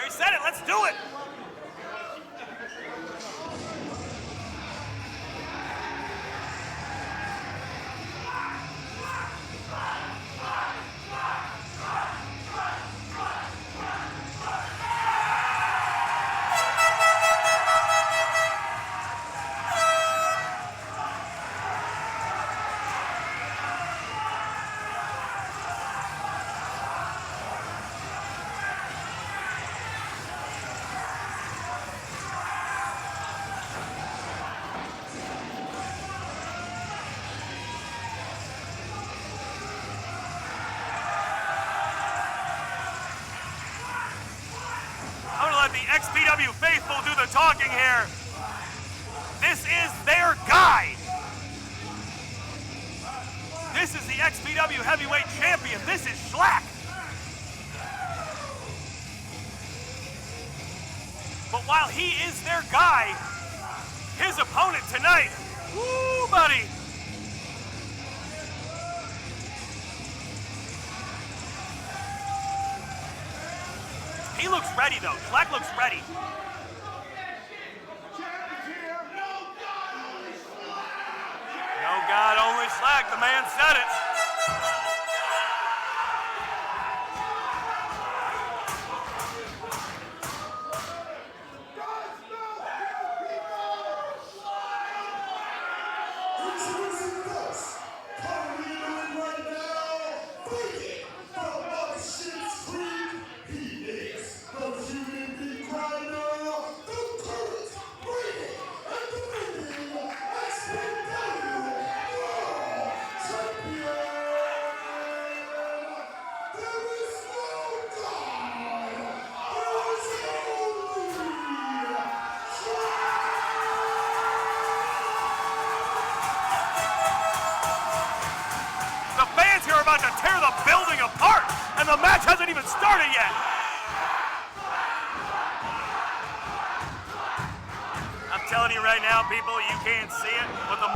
Barry said it, let's do it! The XPW faithful do the talking here. This is their guy. This is the XPW heavyweight champion. This is SHLAK. But while he is their guy, his opponent tonight, woo, buddy. He looks ready, though. SHLAK looks ready. No God, only SHLAK. The man said it. About to tear the building apart, and the match hasn't even started yet. I'm telling you right now, people, you can't see it, but the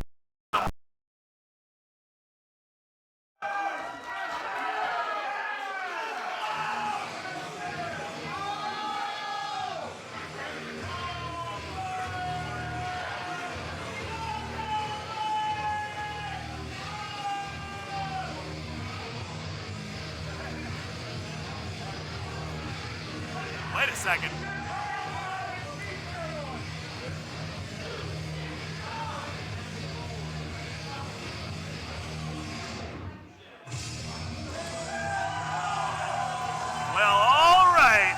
wait a second. Well, all right.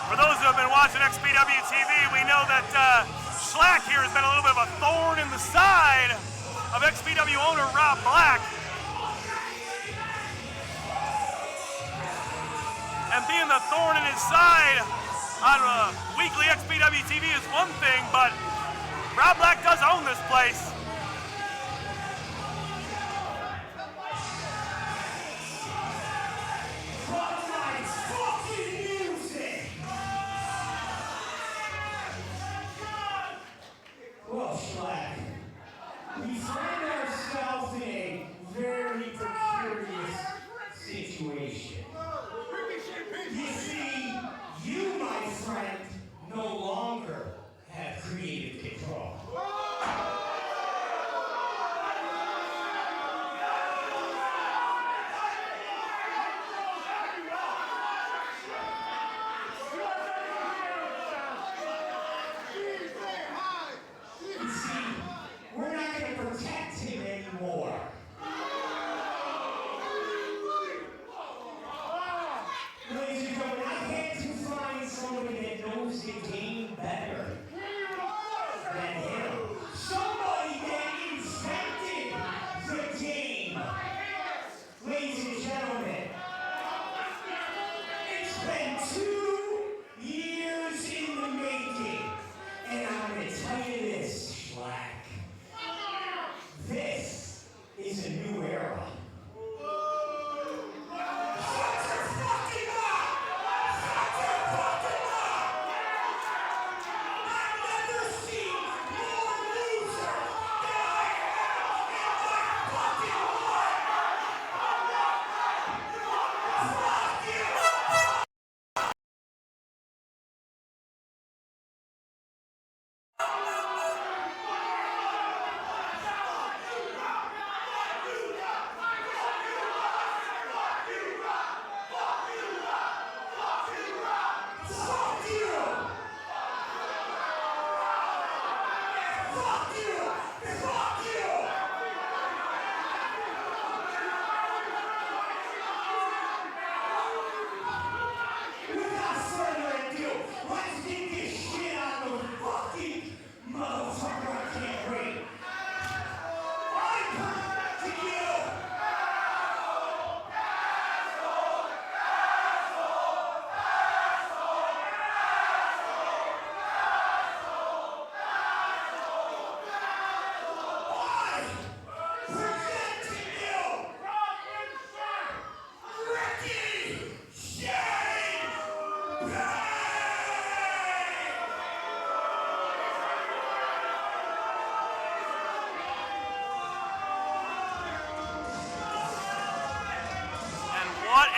For those who have been watching XPW TV, we know that SHLAK here has been a little bit of a thorn in the side of XPW owner Rob Black. And being the thorn in his side on weekly XPW TV is one thing, but Rob Black does own this place. Well, SHLAK, we find ourselves in a very precarious situation. You see, you, my friend, no longer have creative control.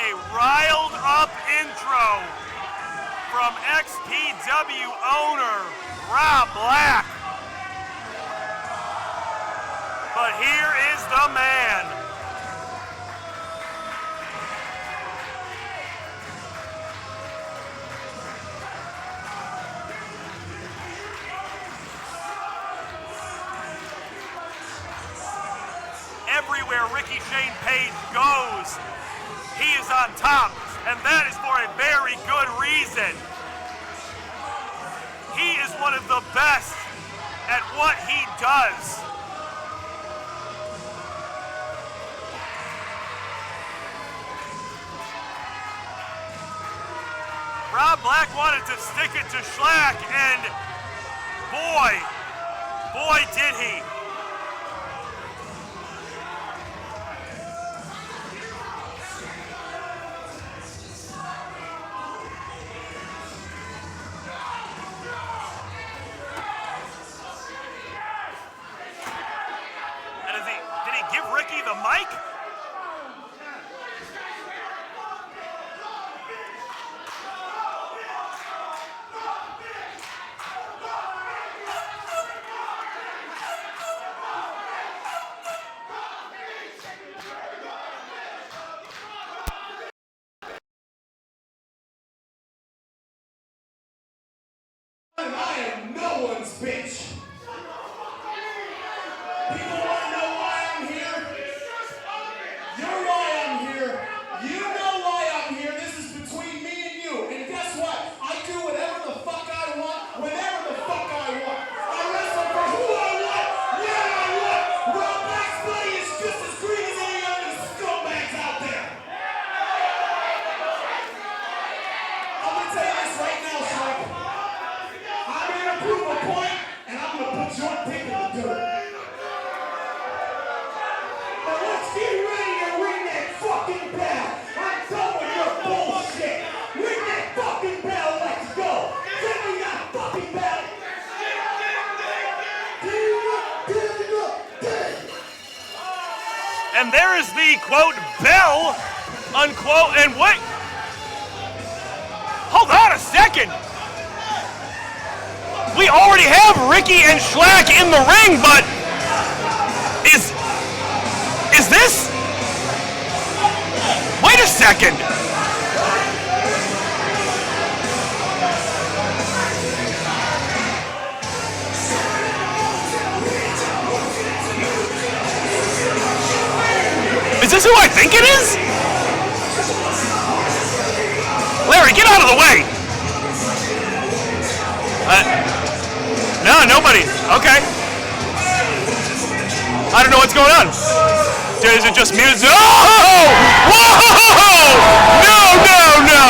a riled up intro from XPW owner Rob Black. But here is the man. Everywhere Rickey Shane Page goes, he is on top, and that is for a very good reason. He is one of the best at what he does. Rob Black wanted to stick it to SHLAK, and boy did he. Did he give Rickey the mic? I am no one's bitch. People want to know why I'm here? You're why I'm here. You know why I'm here. This is between me and you. And guess what? I do whatever the fuck I want, whenever the fuck I want. I wrestle for who I want, where I want. Rob Black's body is just as green as any other scumbags out there. I'm gonna tell you this right now, SHLAK. I'm here to prove a point, and I'm gonna put your dick in the dirt. But let's get ready to ring that fucking bell. I'm done with your bullshit. Ring that fucking bell. Let's go. Give me that fucking bell. And there is the quote bell, unquote, and wait. Hold on a second. We already have Rickey and SHLAK in the ring, but is this? Wait a second. Is this who I think it is? Larry, get out of the way. No, nobody. Okay. I don't know what's going on. Is it just music? Oh! Whoa! No!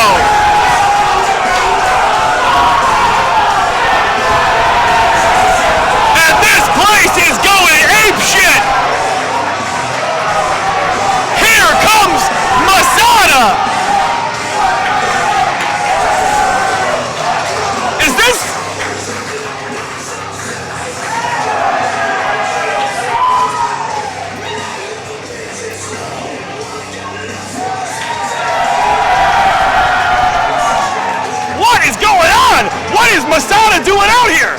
And this place is going apeshit! Here comes MASADA! Is this? What is MASADA doing out here?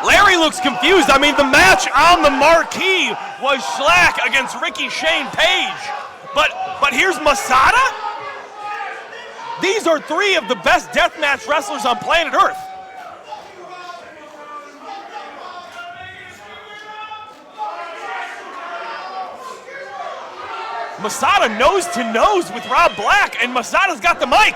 Larry looks confused. I mean, the match on the marquee was SHLAK against Rickey Shane Page. But here's MASADA? These are three of the best deathmatch wrestlers on planet Earth. MASADA nose to nose with Rob Black, and MASADA's got the mic.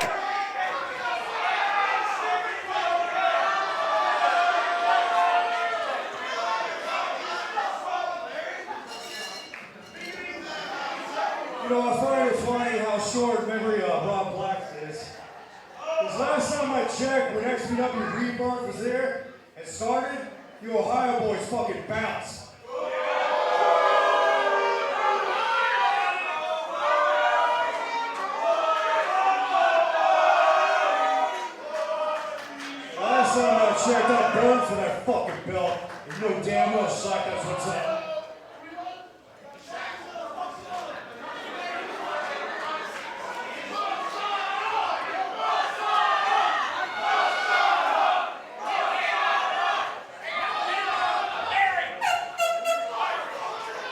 You know, I find it funny how short memory Rob Black's is. Because last time I checked, when XPW Rebirth was there and started, you Ohio boys fucking bounced. Last time I checked, I burned for that fucking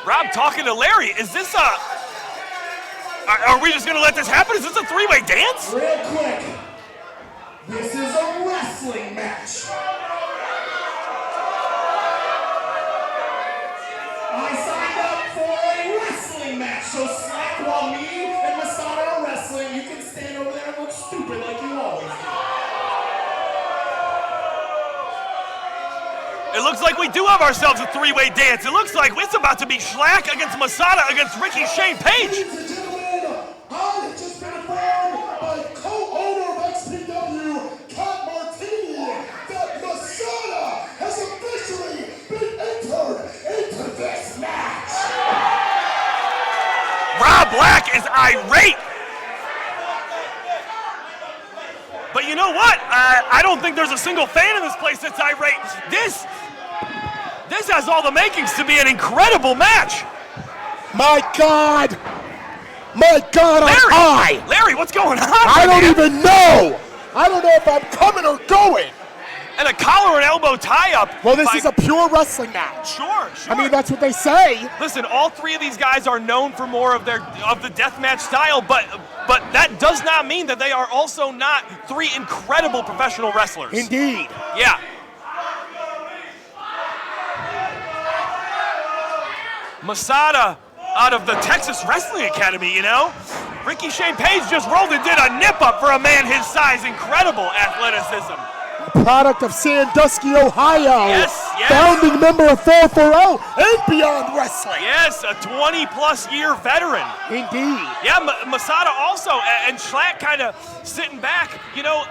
Rob talking to Larry. Is this are we just going to let this happen? Is this a three-way dance? Real quick, this is a wrestling match. I signed up for a wrestling match, so SHLAK, while me and MASADA are wrestling, you can stand over there and look stupid like you always do. It looks like we do have ourselves a three-way dance. It looks like it's about to be SHLAK against MASADA against Rickey Shane Page. Ladies and gentlemen, I have just been informed by co-owner of XPW, Cat Martini, that MASADA has officially been entered into this match. Rob Black is irate. But you know what? I don't think there's a single fan in this place that's irate. This has all the makings to be an incredible match. My God! My God, I'm high! Larry, what's going on? I don't even know! I don't know if I'm coming or going! And a collar and elbow tie-up. Well, this is a pure wrestling match. Sure. I mean, that's what they say. Listen, all three of these guys are known for more of the deathmatch style, but that does not mean that they are also not three incredible professional wrestlers. Indeed. Yeah. MASADA out of the Texas Wrestling Academy, you know? Rickey Shane Page just rolled and did a nip-up for a man his size. Incredible athleticism. Product of Sandusky, Ohio. Yes. Founding member of 440 and Beyond Wrestling. Yes, a 20-plus year veteran. Indeed. Yeah, MASADA also, and SHLAK kind of sitting back, you know,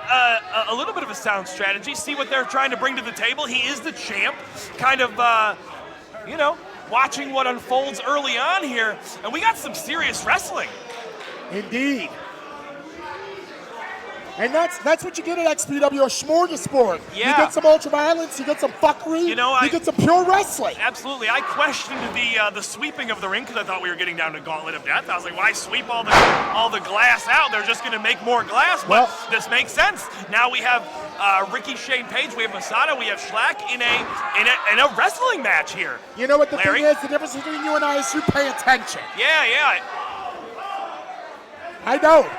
a little bit of a sound strategy, see what they're trying to bring to the table. He is the champ, kind of, you know, watching what unfolds early on here, and we got some serious wrestling. Indeed. And that's what you get at XPW, a smorgasbord. Yeah. You get some ultraviolence, you get some fuckery, you get some pure wrestling. Absolutely. I questioned the sweeping of the ring because I thought we were getting down to Gauntlet of Death. I was like, why sweep all the glass out? They're just going to make more glass. But this makes sense. Now we have Rickey Shane Page, we have MASADA, we have SHLAK in a wrestling match here. You know what the Larry? thing is? The difference between you and I is you pay attention. Yeah. I know.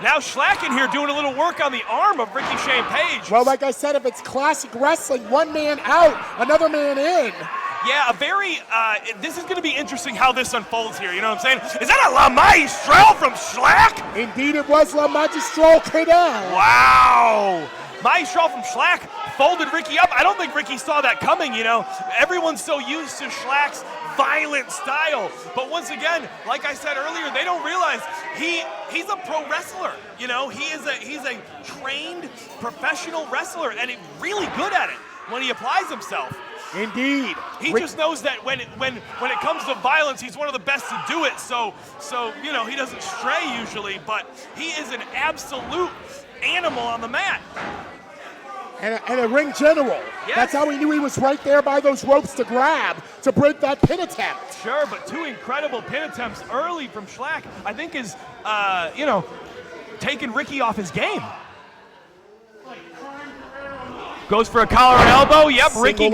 Now SHLAK in here doing a little work on the arm of Rickey Shane Page. Well, like I said, if it's classic wrestling, one man out, another man in. Yeah, this is going to be interesting how this unfolds here, you know what I'm saying? Is that a La Magistral from SHLAK? Indeed, it was La Magistral Cadell. Wow. Magistral from SHLAK folded Rickey up. I don't think Rickey saw that coming, you know. Everyone's so used to SHLAK's violent style. But once again, like I said earlier, they don't realize he's a pro wrestler. You know, he's a trained professional wrestler, and he's really good at it when he applies himself. Indeed. He just knows that when it comes to violence, he's one of the best to do it. So you know, he doesn't stray usually, but he is an absolute animal on the mat. And a ring general. Yes. That's how we knew he was right there by those ropes to grab to break that pin attempt. Sure, but two incredible pin attempts early from SHLAK, I think is, you know, taking Rickey off his game. Goes for a collar and elbow. Yep, Rickey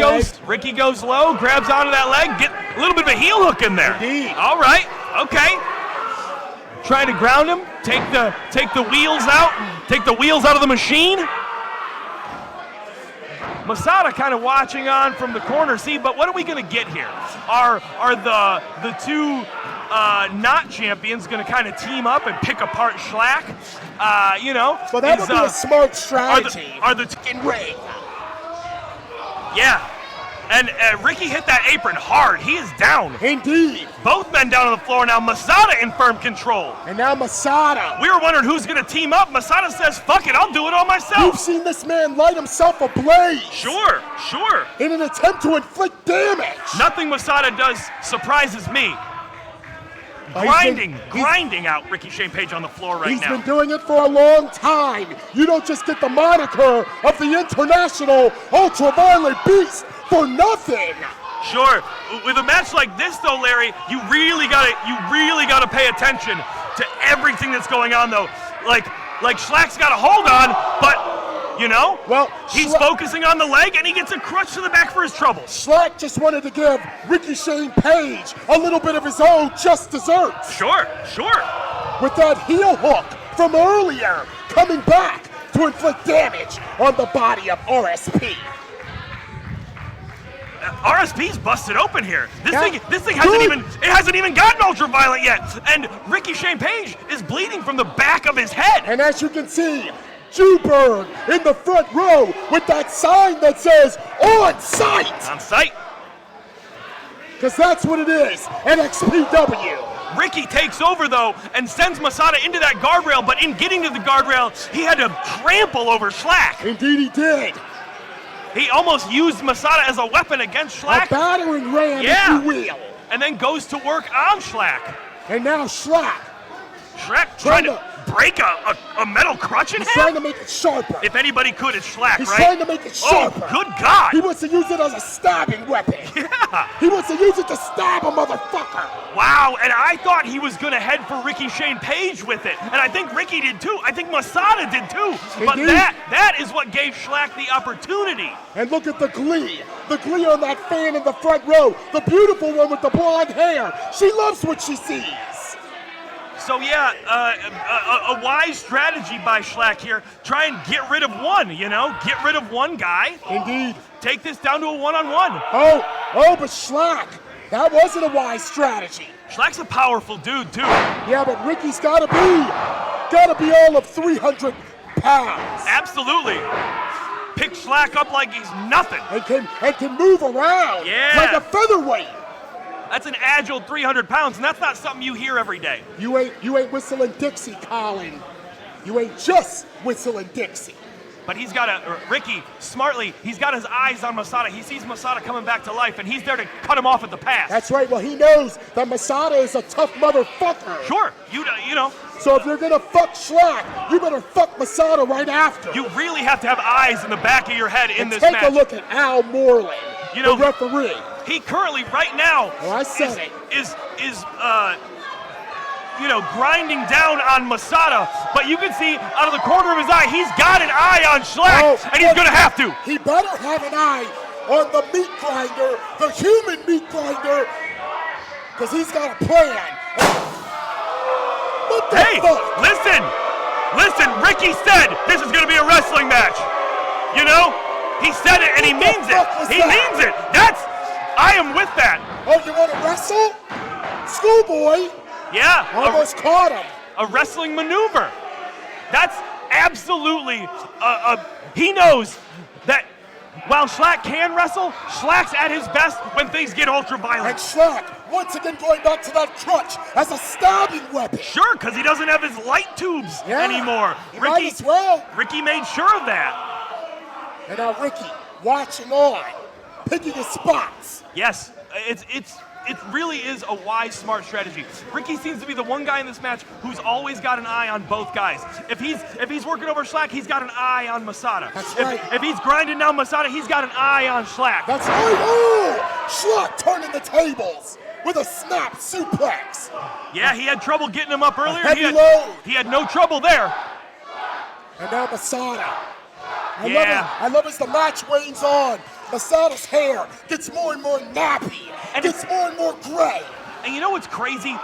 goes low, grabs onto that leg, get a little bit of a heel hook in there. Indeed. All right, okay. Trying to ground him, take the wheels out of the machine. MASADA kind of watching on from the corner. See, but what are we going to get here? Are the two not champions going to kind of team up and pick apart SHLAK? You know. Well, that would be a smart strategy. Are the ring? Yeah. And Rickey hit that apron hard. He is down. Indeed. Both men down on the floor now. MASADA in firm control. And now MASADA. We were wondering who's going to team up. MASADA says, fuck it, I'll do it all myself. You've seen this man light himself ablaze. Sure. In an attempt to inflict damage. Nothing MASADA does surprises me. Grinding out Rickey Shane Page on the floor right now. He's been doing it for a long time. You don't just get the moniker of the International Ultraviolet Beast for nothing. Sure. With a match like this, though, Larry, you really gotta pay attention to everything that's going on, though. Like SHLAK's got a hold on, but you know? Well, he's focusing on the leg, and he gets a crutch to the back for his troubles. SHLAK just wanted to give Rickey Shane Page a little bit of his own just desserts. Sure. With that heel hook from earlier coming back to inflict damage on the body of RSP. RSP's busted open here. This thing hasn't even gotten ultraviolet yet. And Rickey Shane Page is bleeding from the back of his head. And as you can see, Jewberg in the front row with that sign that says on site. On site. Because that's what it is at XPW. Rickey takes over though and sends MASADA into that guardrail, but in getting to the guardrail, he had to trample over SHLAK. Indeed he did. He almost used MASADA as a weapon against SHLAK. A battering ram, if you will. And then goes to work on SHLAK. And now SHLAK trying to break a metal crutch in half? He's trying to make it sharper. If anybody could, it's SHLAK, He's right? trying to make it sharper. Oh, good God. He wants to use it as a stabbing weapon. Yeah. He wants to use it to stab a motherfucker. Wow, and I thought he was going to head for Rickey Shane Page with it. And I think Rickey did too. I think MASADA did too. But Indeed. that is what gave SHLAK the opportunity. And look at the glee. The glee on that fan in the front row. The beautiful one with the blonde hair. She loves what she sees. So yeah, a wise strategy by SHLAK here. Try and get rid of one, Get rid of one guy. Indeed. Take this down to a one-on-one. Oh, but SHLAK, that wasn't a wise strategy. SHLAK's a powerful dude, too. Yeah, but Rickey's gotta be all of 300 pounds. Absolutely. Pick SHLAK up like he's nothing. And can move around like a featherweight. That's an agile 300 pounds, and that's not something you hear every day. You ain't whistling Dixie, Colin. You ain't just whistling Dixie. But Rickey, smartly, he's got his eyes on MASADA. He sees MASADA coming back to life, and he's there to cut him off at the pass. That's right. Well, he knows that MASADA is a tough motherfucker. Sure, you know. So if you're gonna fuck SHLAK, you better fuck MASADA right after. You really have to have eyes in the back of your head in this match. Take a look at Al Moreland, the referee. He currently, right now, is grinding down on MASADA, but you can see out of the corner of his eye, he's got an eye on SHLAK, and he's gonna have to. He better have an eye on the meat grinder, the human meat grinder, because he's got a plan. What the fuck? Listen, Rickey said this is gonna be a wrestling match. He said it and he means it. He means it. I am with that. Oh, you want to wrestle? Schoolboy. Yeah. Almost caught him. A wrestling maneuver. That's absolutely, he knows that while SHLAK can wrestle, SHLAK's at his best when things get ultra-violent. And SHLAK, once again going back to that crutch as a stabbing weapon. Sure, because he doesn't have his light tubes anymore. Might as well. Rickey made sure of that. And now Rickey, watching on, picking his spots. Yes, it really is a wise, smart strategy. Rickey seems to be the one guy in this match who's always got an eye on both guys. If he's working over SHLAK, he's got an eye on MASADA. That's right. If he's grinding down MASADA, he's got an eye on SHLAK. That's right. Oh, SHLAK turning the tables with a snap suplex. Yeah, he had trouble getting him up earlier. Heavy load. He had no trouble there. And now MASADA. I love as the match wanes on. MASADA's hair gets more and more nappy, gets more and more gray. And you know what's crazy?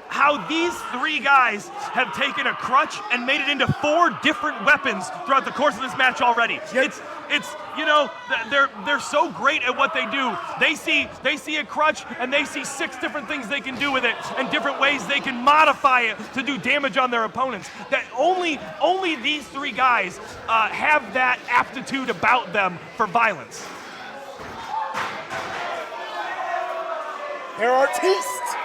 How these three guys have taken a crutch and made it into 4 different weapons throughout the course of this match already. Yep. They're so great at what they do. They see a crutch and they see 6 different things they can do with it and different ways they can modify it to do damage on their opponents. That only these 3 guys have that aptitude about them for violence. They're artistes.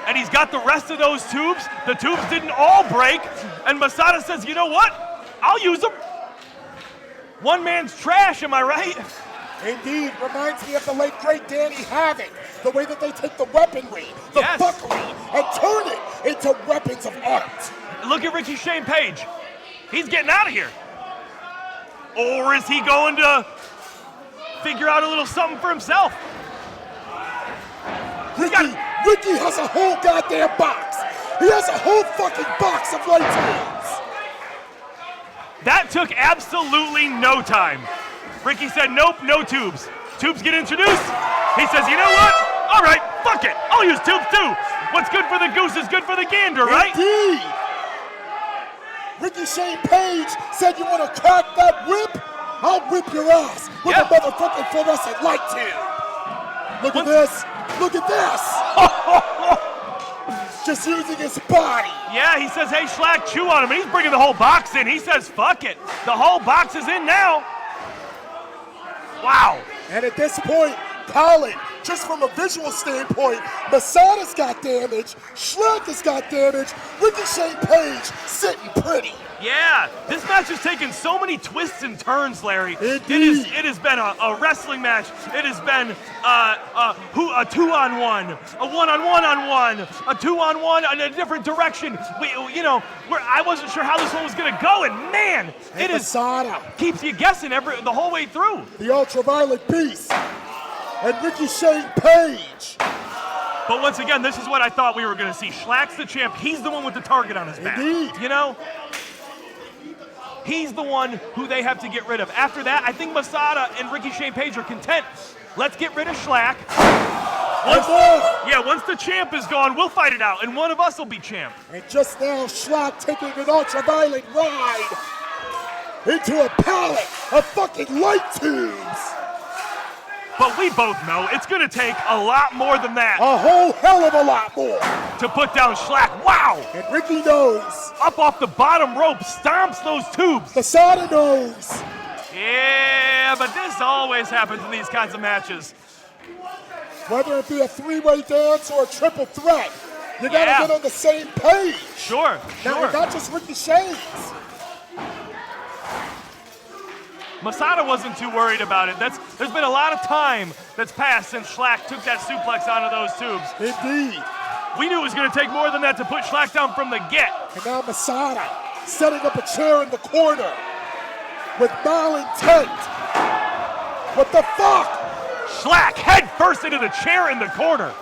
And he's got the rest of those tubes. The tubes didn't all break. And MASADA says, you know what? I'll use them. One man's trash, am I right? Indeed. Reminds me of the late, great Danny Havoc. The way that they take the weaponry, the buckery, and turn it into weapons of art. Look at Rickey Shane Page. He's getting out of here. Or is he going to figure out a little something for himself? Rickey has a whole goddamn box. He has a whole fucking box of light tubes. That took absolutely no time. Rickey said, nope, no tubes. Tubes get introduced. He says, you know what? All right, fuck it. I'll use tubes too. What's good for the goose is good for the gander, right? Indeed. Ricky Shane Page said, you want to crack that whip? I'll whip your ass with a motherfucking fluorescent light tube. Look at this. Look at this. Just using his body. Yeah, he says, hey, SHLAK, chew on him. And he's bringing the whole box in. He says, fuck it. The whole box is in now. Wow. And at this point, Colin, just from a visual standpoint, MASADA's got damage, SHLAK has got damage, Ricky Shane Page sitting pretty. Yeah, this match has taken so many twists and turns, Larry. Indeed. It has been a wrestling match. It has been a 2-on-1, a 1-on-1-on-1, a 2-on-1 in a different direction. I wasn't sure how this one was going to go, and man, it is MASADA, keeps you guessing the whole way through. the ultraviolet beast, and Ricky Shane Page. But once again, this is what I thought we were going to see. SHLAK's the champ. He's the one with the target on his back. Indeed. You know? He's the one who they have to get rid of. After that, I think MASADA and Ricky Shane Page are content. Let's get rid of SHLAK. Once the champ is gone, we'll fight it out, and one of us will be champ. And just now, SHLAK taking an ultraviolet ride into a pallet of fucking light tubes. But we both know it's going to take a lot more than that A whole hell of a lot more. to put down SHLAK. Wow! And Ricky knows. Up off the bottom rope, stomps those tubes. MASADA knows. Yeah, but this always happens in these kinds of matches. Whether it be a three-way dance or a triple threat, you gotta Yeah. get on the same page. Sure. Now, not just Ricky Shane's. MASADA wasn't too worried about it. There's been a lot of time that's passed since SHLAK took that suplex onto those tubes. Indeed. We knew it was going to take more than that to put SHLAK down from the get. And now MASADA setting up a chair in the corner with malintent. What the fuck? SHLAK head first into the chair in the corner.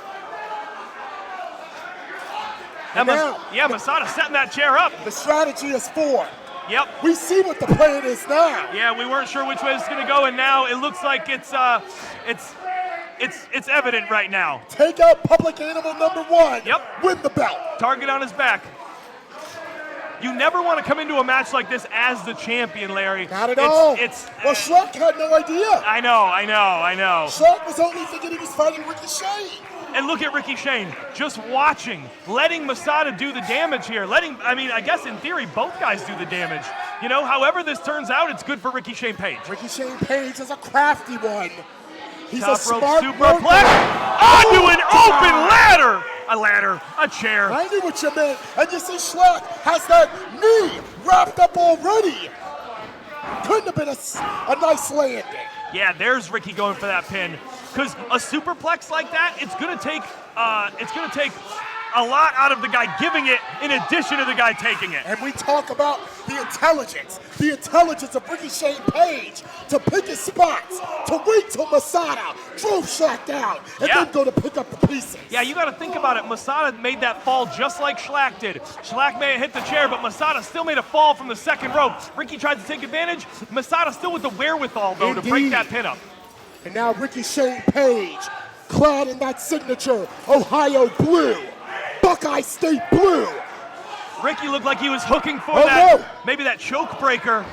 And now, MASADA setting that chair up. the strategy is four. Yep. We see what the plan is now. Yeah, we weren't sure which way it's going to go, and now it looks like it's evident right now. Take out public animal number one. Yep. Win the belt. Target on his back. You never want to come into a match like this as the champion, Larry. Not at all. Well, SHLAK had no idea. I know. SHLAK was only thinking he was fighting Ricky Shane. And look at Ricky Shane, just watching, letting MASADA do the damage here. I guess in theory, both guys do the damage. You know, however this turns out, it's good for Ricky Shane Page. Ricky Shane Page is a crafty one. He's Top a smart rope worker. superplex onto an open ladder. A chair. I knew what you meant. And you see SHLAK has that knee wrapped up already. Couldn't have been a nice landing. Yeah, there's Ricky going for that pin. Because a superplex like that, it's gonna take a lot out of the guy giving it in addition to the guy taking it. And we talk about the intelligence of Ricky Shane Page to pick his spots, to wait till MASADA drove SHLAK down, and then go to pick up the pieces. Yeah, you got to think about it. MASADA made that fall just like SHLAK did. SHLAK may have hit the chair, but MASADA still made a fall from the second rope. Ricky tried to take advantage. MASADA still with the wherewithal, though, to break that pin up. And now Ricky Shane Page, clad in that signature Ohio blue, Buckeye State blue. Ricky looked like he was hooking for maybe that choke breaker.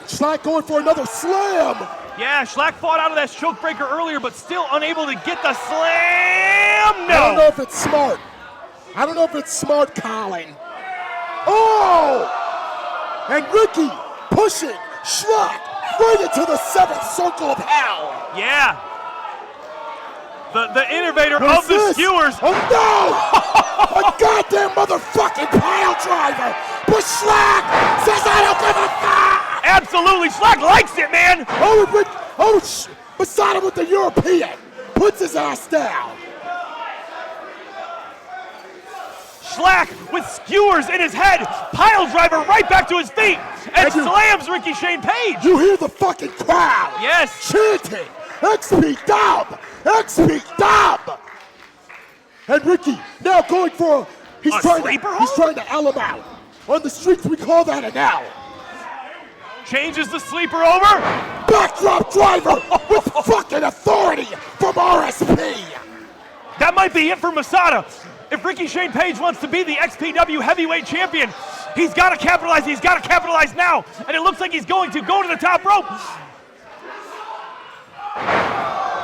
SHLAK going for another slam. Yeah, SHLAK fought out of that choke breaker earlier, but still unable to get the slam. No. I don't know if it's smart, Colin. Oh! And Ricky pushing SHLAK right into the seventh circle of hell. Yeah. The innovator of the skewers. Oh no! A goddamn motherfucking pile driver! But SHLAK says I don't give a fuck! Absolutely, SHLAK likes it, man! MASADA with the European puts his ass down. SHLAK with skewers in his head, pile driver right back to his feet, and slams Ricky Shane Page. You hear the fucking crowd? Yes. Chanting, XPW! XPW! And Ricky now going for he's trying to L him out. On the streets we call that an L. changes the sleeper over. Backdrop driver with fucking authority from RSP. That might be it for MASADA. If Rickey Shane Page wants to be the XPW heavyweight champion, he's got to capitalize. He's got to capitalize now. And it looks like he's going to go to the top rope.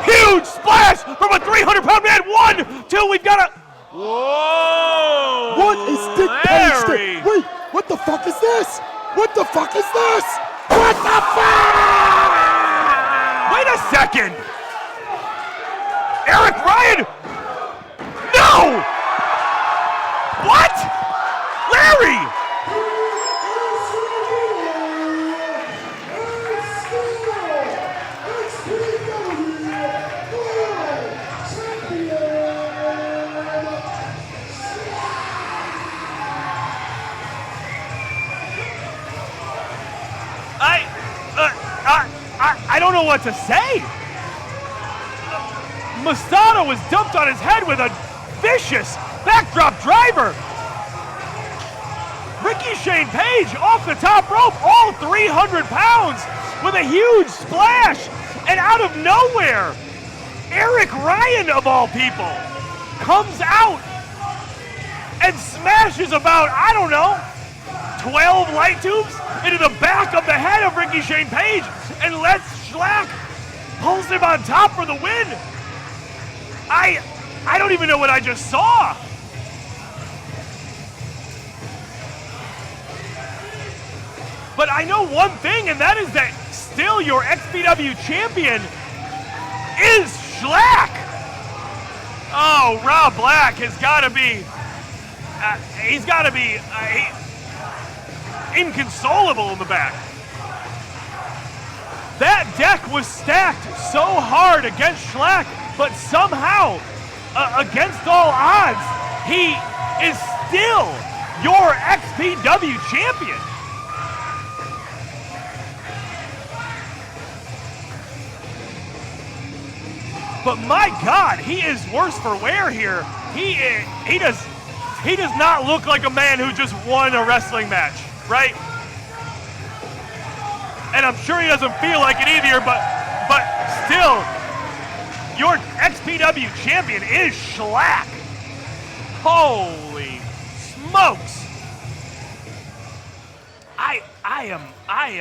Huge splash from a 300-pound man. 1, 2, we've got a... Whoa! What is Dick Page Larry. doing? Wait, what the fuck is this? What the fuck is this? What the fuck? Wait a second! Eric Ryan! No! What? Larry! I don't know what to say. MASADA was dumped on his head with a vicious backdrop driver. Rickey Shane Page off the top rope, all 300 pounds, with a huge splash. And out of nowhere, Eric Ryan, of all people, comes out and smashes about, I don't know, 12 light tubes into the back of the head of Rickey Shane Page and lets SHLAK pulls him on top for the win. I don't even know what I just saw. But I know one thing, and that is that still your XPW champion is SHLAK. Oh, Rob Black has got to be, he's got to be inconsolable in the back. That deck was stacked so hard against SHLAK, but somehow, against all odds, he is still your XPW champion. But my God, he is worse for wear here. He does not look like a man who just won a wrestling match, right? And I'm sure he doesn't feel like it either, but still, your XPW champion is SHLAK. Holy smokes. I am